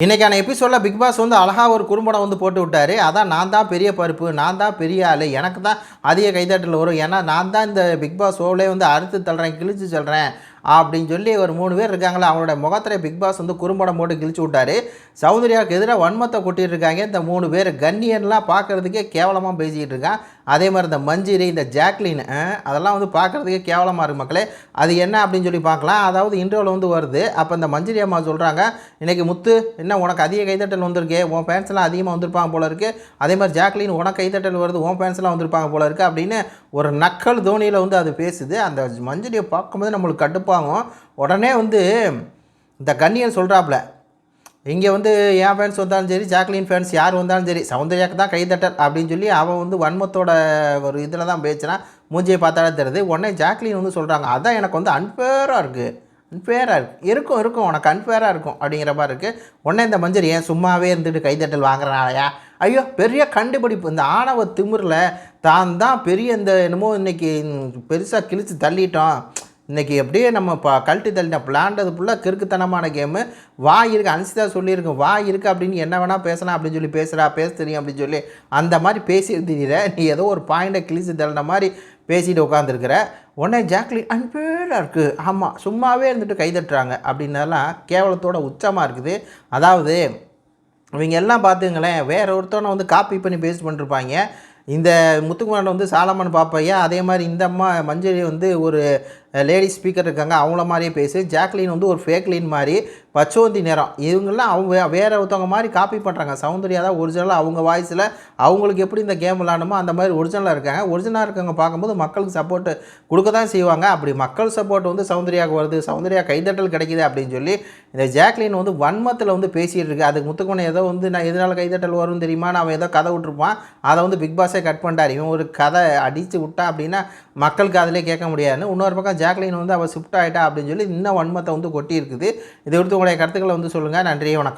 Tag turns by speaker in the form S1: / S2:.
S1: இன்றைக்கான எபிசோடில் big pass வந்து அழகாக ஒரு குறும்படம் வந்து போட்டு விட்டார். அதான் நான் தான் பெரிய பருப்பு, நான் தான் பெரிய ஆள், எனக்கு தான் அதிக கைதட்டல் வரும், ஏன்னா நான் தான் இந்த பிக் பாஸ் ஷோவிலே வந்து அறுத்து தள்ளுறேன், கிழிச்சு சொல்கிறேன் அப்படின்னு சொல்லி ஒரு 3 பேர் இருக்காங்களே, அவங்களோட முகத்தில் பிக் பாஸ் வந்து குறும்படம் போட்டு கிழிச்சு விட்டார். சௌந்தர்யாவுக்கு எதிராக வன்மத்தை கொட்டிகிட்டு இருக்காங்க இந்த 3 பேர். கண்ணியன்லாம் பார்க்குறதுக்கே கேவலமாக பேசிக்கிட்டு இருக்கான். அதே மாதிரி இந்த மஞ்சிரி, இந்த ஜாக்லின், அதெல்லாம் வந்து பார்க்குறதுக்கே கேவலமாக இருக்குது மக்களே. அது என்ன அப்படின்னு சொல்லி பார்க்கலாம். அதாவது இன்டர்வியூவில் வந்து வருது. அப்போ இந்த மஞ்சிரி அம்மா சொல்கிறாங்க, இன்றைக்கி முத்து என்ன உனக்கு அதிக கைதட்டல் வந்திருக்கு, உன் ஃபேன்ஸ்லாம் அதிகமாக வந்திருப்பாங்க போல இருக்குது. அதே மாதிரி ஜாக்லின் உனக்கு கைதட்டல் வருது, உன் ஃபேன்ஸ்லாம் வந்திருப்பாங்க போல இருக்குது அப்படின்னு ஒரு நக்கல் தோனியில் வந்து அது பேசுது. அந்த மஞ்சிரியை பார்க்கும்போது நம்மளுக்கு கடுப்பாகும். உடனே வந்து இந்த கண்ணியன் சொல்கிறாப்புல, இங்கே வந்து என் ஃபேன்ஸ் வந்தாலும் சரி, ஜாக்லின் ஃபேன்ஸ் யார் வந்தாலும் சரி, சௌந்தர்யாவுக்கு தான் கைதட்டல் அப்படின்னு சொல்லி அவன் வந்து வன்மத்தோட ஒரு இதில் தான் பேசுகிறான். மூஞ்சியை பார்த்தாலே தெரியுது. உடனே ஜாக்லின் வந்து சொல்கிறாங்க, அதான் எனக்கு வந்து அன்ஃபேராக இருக்குது, இருக்கும் உனக்கு அன்ஃபேராக இருக்கும் அப்படிங்கிற மாதிரி இருக்குது. உடனே இந்த மஞ்சள் ஏன் சும்மாவே இருந்துட்டு கைதட்டல் வாங்குறனாலயா? ஐயோ பெரிய கண்டுபிடிப்பு. இந்த ஆணவ திமிரில் தான் தான் பெரிய இந்த என்னமோ இன்றைக்கி பெருசாக கிழித்து தள்ளிட்டோம், இன்றைக்கி அப்படியே நம்ம கழட்டி தள்ளிட்டோம், விளாண்டது ஃபுல்லாக கிறுக்குத்தனமான கேமு. வாய் இருக்குது, அன்சிதா சொல்லியிருக்கோம், வாய் இருக்குது அப்படின்னு என்ன வேணால் பேசலாம் அப்படின்னு சொல்லி பேச தெரியும் அப்படின்னு சொல்லி அந்த மாதிரி பேசியிருந்தீர. நீ ஏதோ ஒரு பாயிண்டை கிழிச்சு தள்ளின மாதிரி பேசிட்டு உட்காந்துருக்குற. உடனே ஜாக்லின் அன்பேடாக இருக்குது, ஆமாம் சும்மாவே இருந்துட்டு கைதட்டுறாங்க அப்படின்னலாம் கேவலத்தோட உச்சமாக இருக்குது. அதாவது இவங்க எல்லாம் பார்த்துங்களேன், வேறு ஒருத்தவனை வந்து காப்பி பண்ணி பேஸ்ட் பண்ணிருப்பாங்க. இந்த முத்துக்குமாரன் வந்து சாலமன் பாப்பையா, அதே மாதிரி இந்த அம்மா மஞ்சரி வந்து ஒரு லேடி ஸ்பீக்கர் இருக்காங்க, அவங்கள மாதிரியே பேசு. ஜாக்லின் வந்து ஒரு ஃபேக்லின் மாதிரி பச்சோந்தி நேரம். இவங்கெல்லாம் அவங்க வேறு ஒருத்தவங்க மாதிரி காப்பி பண்ணுறாங்க. சௌந்தர்யா தான் ஒரிஜினலாக அவங்க வாய்ஸில் அவங்களுக்கு எப்படி இந்த கேம் விளாடணுமோ அந்த மாதிரி ஒரிஜினலாக இருக்காங்க. ஒரிஜினலாக இருக்கவங்க பார்க்கும்போது மக்களுக்கு சப்போர்ட்டு கொடுக்க தான் செய்வாங்க. அப்படி மக்கள் சப்போர்ட் வந்து சௌந்தர்யாவுக்கு வருது, சௌந்தர்யா கைதட்டல் கிடைக்கிது அப்படின்னு சொல்லி இந்த ஜாக்லின் வந்து வன்மத்தில் வந்து பேசிகிட்டு இருக்கு. அதுக்கு முத்துக்குமரன் ஏதோ வந்து நான் எதனால் கைதட்டல் வரும்னு தெரியுமா, நான் ஏதோ கதை விட்டுருப்பான், அதை வந்து பிக் பாஸே கட் பண்ணிட்டார். இவன் ஒரு கதை அடித்து விட்டா அப்படின்னா மக்களுக்கு அதிலே கேட்க முடியாதுன்னு. இன்னொரு பக்கம் ஜாக்லின் வந்து அவள் ஷிஃப்ட் ஆகிட்டா அப்படின்னு சொல்லி இன்னும் வன்மத்தை வந்து கொட்டி இருக்குது. இதை எடுத்து உங்களுடைய கருத்துக்களை வந்து சொல்லுங்கள். நன்றி, வணக்கம்.